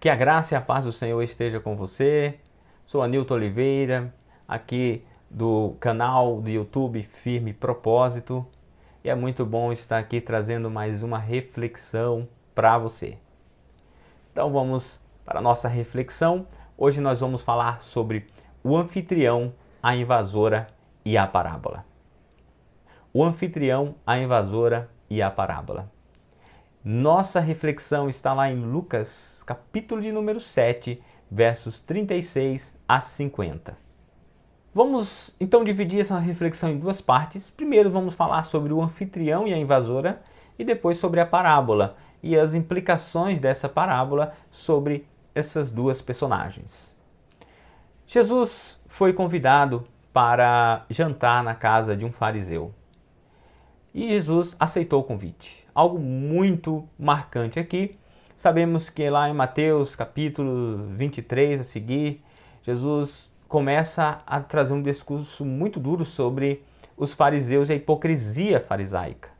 Que a graça e a paz do Senhor esteja com você. Sou Anilton Oliveira, aqui do canal do YouTube Firme Propósito. E é muito bom estar aqui trazendo mais uma reflexão para você. Então vamos para a nossa reflexão. Hoje nós vamos falar sobre o anfitrião, a invasora e a parábola. O anfitrião, a invasora e a parábola. Nossa reflexão está lá em Lucas, capítulo de número 7, versos 36 a 50. Vamos então dividir essa reflexão em duas partes. Primeiro vamos falar sobre o anfitrião e a invasora e depois sobre a parábola e as implicações dessa parábola sobre essas duas personagens. Jesus foi convidado para jantar na casa de um fariseu. E Jesus aceitou o convite. Algo muito marcante aqui. Sabemos que lá em Mateus capítulo 23 a seguir, Jesus começa a trazer um discurso muito duro sobre os fariseus e a hipocrisia farisaica.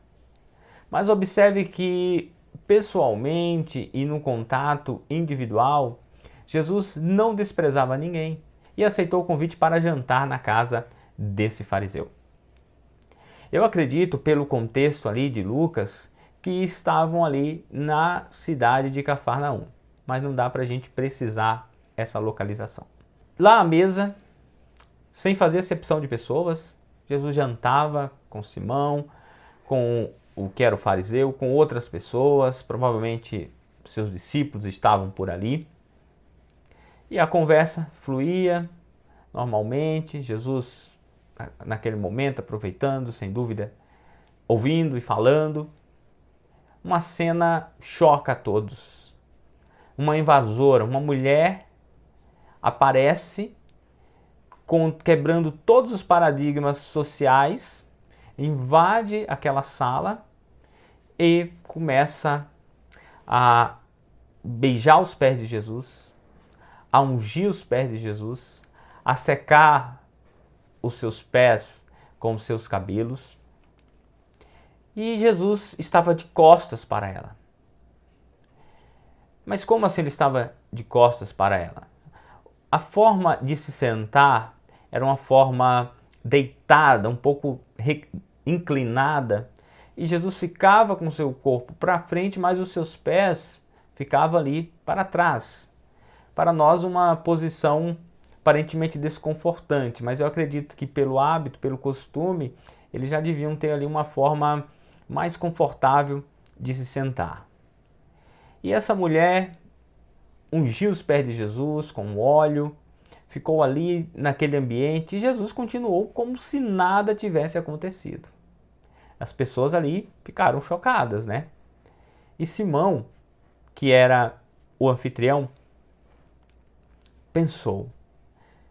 Mas observe que pessoalmente e no contato individual, Jesus não desprezava ninguém e aceitou o convite para jantar na casa desse fariseu. Eu acredito, pelo contexto ali de Lucas, que estavam ali na cidade de Cafarnaum, mas não dá para a gente precisar essa localização. Lá à mesa, sem fazer acepção de pessoas, Jesus jantava com Simão, com o que era o fariseu, com outras pessoas, provavelmente seus discípulos estavam por ali. E a conversa fluía normalmente, Jesus naquele momento, aproveitando, sem dúvida, ouvindo e falando. Uma cena choca a todos. Uma invasora, uma mulher aparece quebrando todos os paradigmas sociais, invade aquela sala e começa a beijar os pés de Jesus, a ungir os pés de Jesus, a secar os seus pés com os seus cabelos. E Jesus estava de costas para ela. Mas como assim ele estava de costas para ela? A forma de se sentar era uma forma deitada, um pouco inclinada, e Jesus ficava com seu corpo para frente, mas os seus pés ficavam ali para trás. Para nós, uma posição aparentemente desconfortante, mas eu acredito que pelo hábito, pelo costume, eles já deviam ter ali uma forma mais confortável de se sentar. E essa mulher ungiu os pés de Jesus com óleo, ficou ali naquele ambiente e Jesus continuou como se nada tivesse acontecido. As pessoas ali ficaram chocadas, né? E Simão, que era o anfitrião, pensou: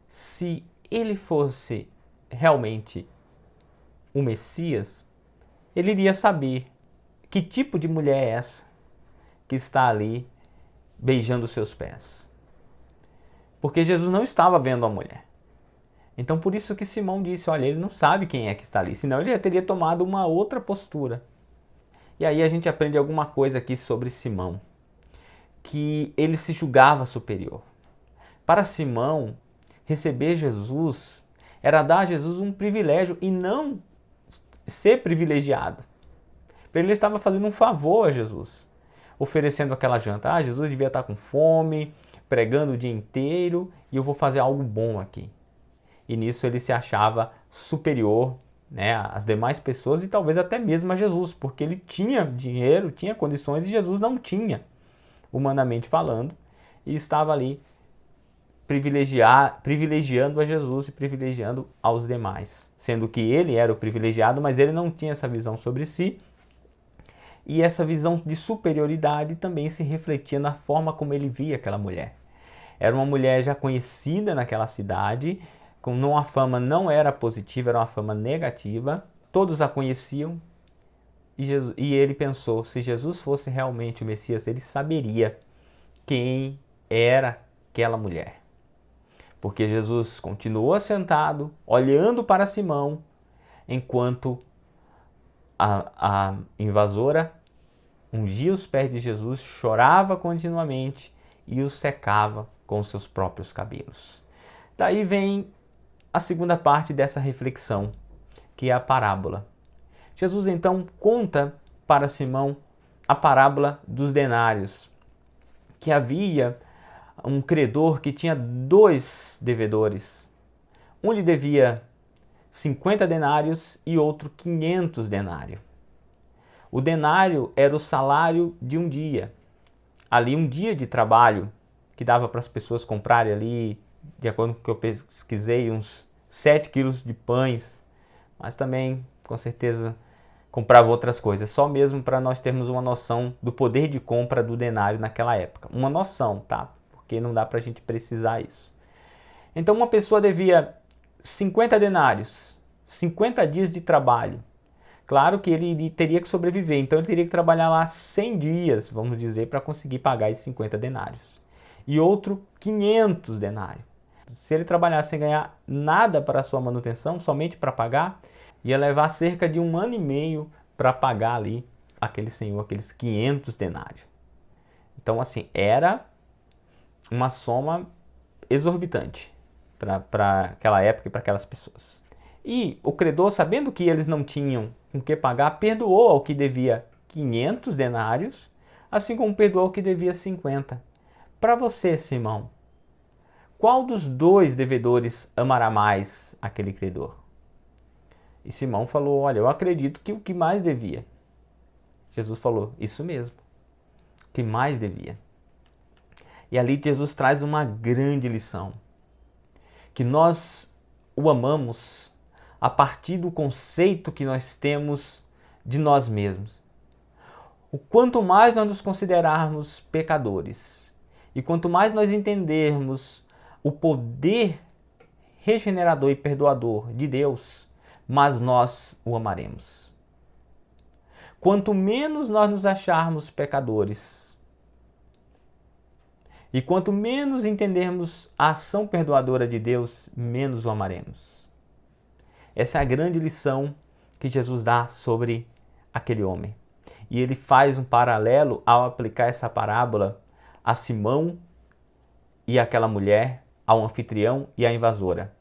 se ele fosse realmente o Messias, ele iria saber que tipo de mulher é essa que está ali beijando os seus pés. Porque Jesus não estava vendo a mulher. Então por isso que Simão disse, olha, ele não sabe quem é que está ali, senão ele já teria tomado uma outra postura. E aí a gente aprende alguma coisa aqui sobre Simão, que ele se julgava superior. Para Simão, receber Jesus era dar a Jesus um privilégio e não ser privilegiado. Ele estava fazendo um favor a Jesus, oferecendo aquela janta. Ah, Jesus devia estar com fome, pregando o dia inteiro e eu vou fazer algo bom aqui. E nisso ele se achava superior, né, às demais pessoas e talvez até mesmo a Jesus, porque ele tinha dinheiro, tinha condições e Jesus não tinha, humanamente falando, e estava ali privilegiando a Jesus e privilegiando aos demais, sendo que ele era o privilegiado, mas ele não tinha essa visão sobre si, e essa visão de superioridade também se refletia na forma como ele via aquela mulher. Era uma mulher já conhecida naquela cidade, com uma fama não era positiva, era uma fama negativa, todos a conheciam, e ele pensou, se Jesus fosse realmente o Messias, ele saberia quem era aquela mulher. Porque Jesus continuou sentado, olhando para Simão, enquanto a invasora ungia os pés de Jesus, chorava continuamente e os secava com os seus próprios cabelos. Daí vem a segunda parte dessa reflexão, que é a parábola. Jesus então conta para Simão a parábola dos denários, que havia um credor que tinha 2 devedores. Um lhe devia 50 denários e outro 500 denários. O denário era o salário de um dia. Ali um dia de trabalho que dava para as pessoas comprarem ali, de acordo com o que eu pesquisei, uns 7 quilos de pães, mas também, com certeza, comprava outras coisas, só mesmo para nós termos uma noção do poder de compra do denário naquela época. Uma noção, tá? Porque não dá para a gente precisar isso. Então uma pessoa devia 50 denários, 50 dias de trabalho. Claro que ele teria que sobreviver, então ele teria que trabalhar lá 100 dias, vamos dizer, para conseguir pagar esses 50 denários. E outro 500 denários. Se ele trabalhasse sem ganhar nada para a sua manutenção, somente para pagar, ia levar cerca de 1 ano e meio para pagar ali aquele senhor, aqueles 500 denários. Então, assim, era uma soma exorbitante para aquela época e para aquelas pessoas. E o credor, sabendo que eles não tinham com que pagar, perdoou ao que devia 500 denários, assim como perdoou ao que devia 50. Para você, Simão, qual dos 2 devedores amará mais aquele credor? E Simão falou, olha, eu acredito que o que mais devia. Jesus falou, isso mesmo, o que mais devia. E ali Jesus traz uma grande lição, que nós o amamos a partir do conceito que nós temos de nós mesmos. O quanto mais nós nos considerarmos pecadores, e quanto mais nós entendermos o poder regenerador e perdoador de Deus, mas nós o amaremos. Quanto menos nós nos acharmos pecadores, e quanto menos entendermos a ação perdoadora de Deus, menos o amaremos. Essa é a grande lição que Jesus dá sobre aquele homem. E ele faz um paralelo ao aplicar essa parábola a Simão e aquela mulher, ao anfitrião e à invasora.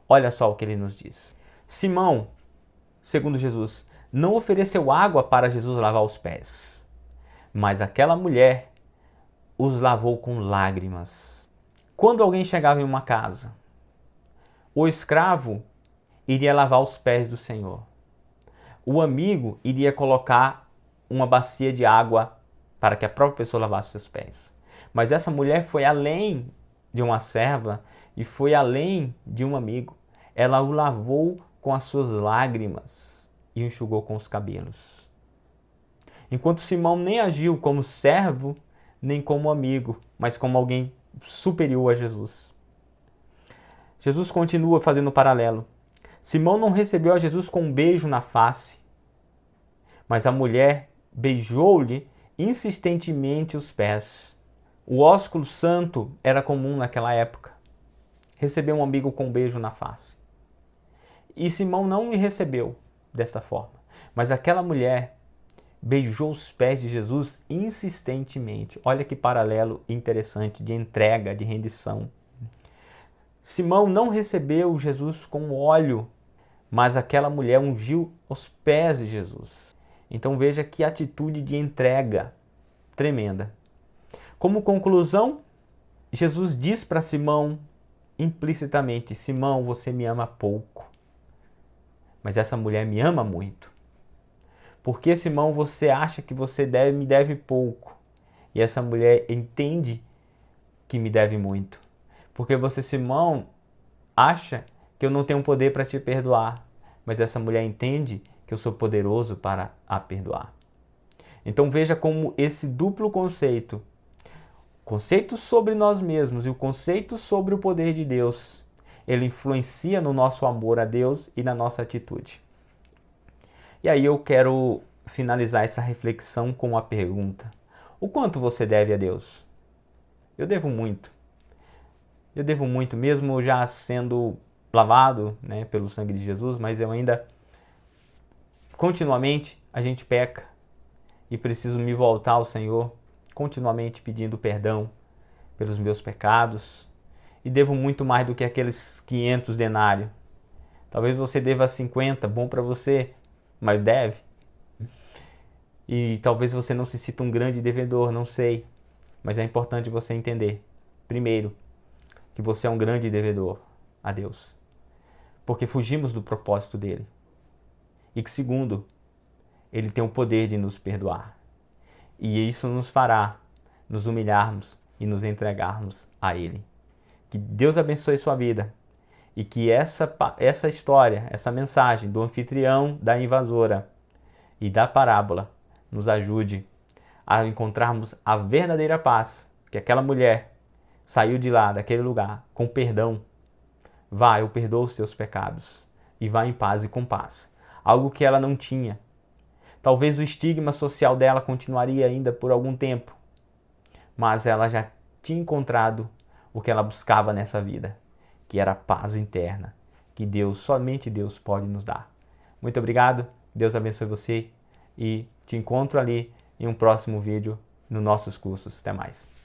Olha só o que ele nos diz. Simão, segundo Jesus, não ofereceu água para Jesus lavar os pés, mas aquela mulher os lavou com lágrimas. Quando alguém chegava em uma casa, o escravo iria lavar os pés do Senhor. O amigo iria colocar uma bacia de água para que a própria pessoa lavasse seus pés. Mas essa mulher foi além de uma serva e foi além de um amigo. Ela o lavou com as suas lágrimas e o enxugou com os cabelos. Enquanto Simão nem agiu como servo, nem como amigo, mas como alguém superior a Jesus. Jesus continua fazendo um paralelo. Simão não recebeu a Jesus com um beijo na face, mas a mulher beijou-lhe insistentemente os pés. O ósculo santo era comum naquela época. Receber um amigo com um beijo na face. E Simão não me recebeu desta forma, mas aquela mulher beijou os pés de Jesus insistentemente. Olha que paralelo interessante de entrega, de rendição. Simão não recebeu Jesus com óleo, mas aquela mulher ungiu os pés de Jesus. Então veja que atitude de entrega tremenda. Como conclusão, Jesus diz para Simão implicitamente: Simão, você me ama pouco, mas essa mulher me ama muito. Por que, Simão, você acha que você me deve pouco e essa mulher entende que me deve muito? Porque você, Simão, acha que eu não tenho poder para te perdoar, mas essa mulher entende que eu sou poderoso para a perdoar. Então veja como esse duplo conceito, conceito sobre nós mesmos e o conceito sobre o poder de Deus, ele influencia no nosso amor a Deus e na nossa atitude. E aí eu quero finalizar essa reflexão com uma pergunta: o quanto você deve a Deus? Eu devo muito. Eu devo muito, mesmo já sendo lavado, né, pelo sangue de Jesus, mas eu ainda, continuamente, a gente peca e preciso me voltar ao Senhor, continuamente pedindo perdão, pelos meus pecados e devo muito mais do que aqueles 500 denários. Talvez você deva 50, bom para você, mas deve. E talvez você não se sinta um grande devedor, não sei. Mas é importante você entender, primeiro, que você é um grande devedor a Deus, porque fugimos do propósito dele. E que segundo, ele tem o poder de nos perdoar. E isso nos fará nos humilharmos e nos entregarmos a ele. Que Deus abençoe sua vida e que essa história, essa mensagem do anfitrião, da invasora e da parábola nos ajude a encontrarmos a verdadeira paz, que aquela mulher saiu de lá, daquele lugar, com perdão. Vá, eu perdoo os teus pecados. E vá em paz e com paz. Algo que ela não tinha. Talvez o estigma social dela continuaria ainda por algum tempo. Mas ela já tinha encontrado o que ela buscava nessa vida, que era a paz interna, que Deus, somente Deus pode nos dar. Muito obrigado, Deus abençoe você e te encontro ali em um próximo vídeo nos nossos cursos. Até mais.